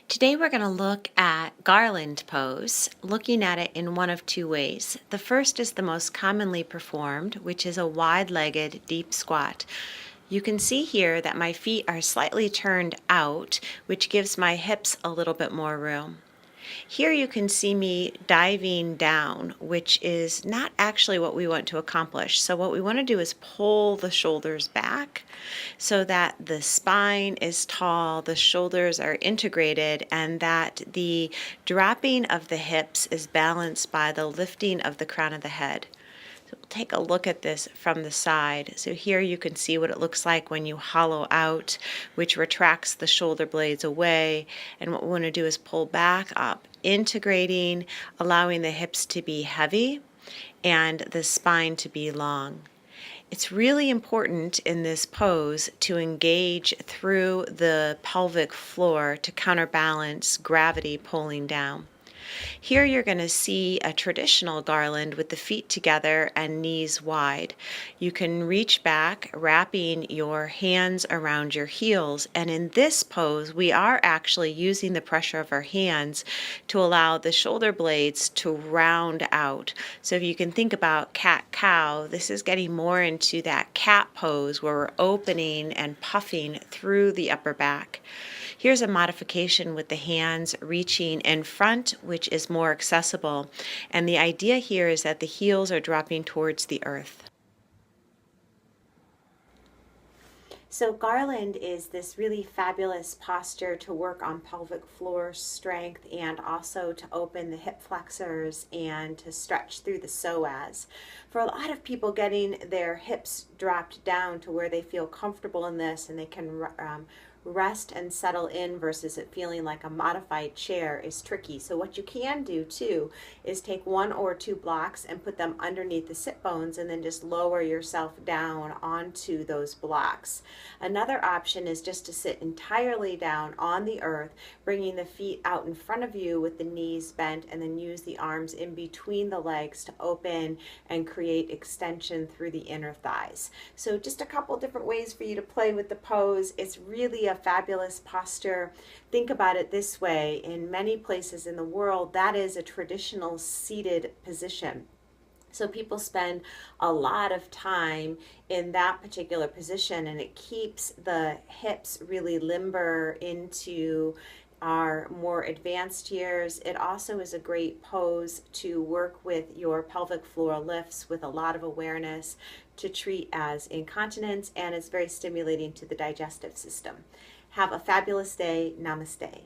Today we're going to look at Garland Pose, looking at it in one of two ways. The first is the most commonly performed, which is a wide-legged deep squat. You can see here that my feet are slightly turned out, which gives my hips a little bit more room. Here you can see me diving down, which is not actually what we want to accomplish. So what we want to do is pull the shoulders back so that the spine is tall, the shoulders are integrated, and that the dropping of the hips is balanced by the lifting of the crown of the head. So we'll take a look at this from the side. So here you can see what it looks like when you hollow out, which retracts the shoulder blades away. And what we want to do is pull back up, integrating, allowing the hips to be heavy and the spine to be long. It's really important in this pose to engage through the pelvic floor to counterbalance gravity pulling down. Here you're going to see a traditional garland with the feet together and knees wide. You can reach back, wrapping your hands around your heels, and in this pose we are actually using the pressure of our hands to allow the shoulder blades to round out. So if you can think about cat-cow, this is getting more into that cat pose where we're opening and puffing through the upper back. Here's a modification with the hands reaching in front, which is more accessible. And the idea here is that the heels are dropping towards the earth. So Garland is this really fabulous posture to work on pelvic floor strength and also to open the hip flexors and to stretch through the psoas. For a lot of people, getting their hips dropped down to where they feel comfortable in this and they can rest and settle in versus it feeling like a modified chair is tricky. So what you can do too is take one or two blocks and put them underneath the sit bones and then just lower yourself down onto those blocks. Another option is just to sit entirely down on the earth, bringing the feet out in front of you with the knees bent, and then use the arms in between the legs to open and create extension through the inner thighs. So just a couple different ways for you to play with the pose. It's really a fabulous posture. Think about it this way: in many places in the world, that is a traditional seated position. So people spend a lot of time in that particular position, and it keeps the hips really limber into our more advanced years. It also is a great pose to work with your pelvic floor lifts with a lot of awareness to treat as incontinence, and it's very stimulating to the digestive system. Have a fabulous day. Namaste.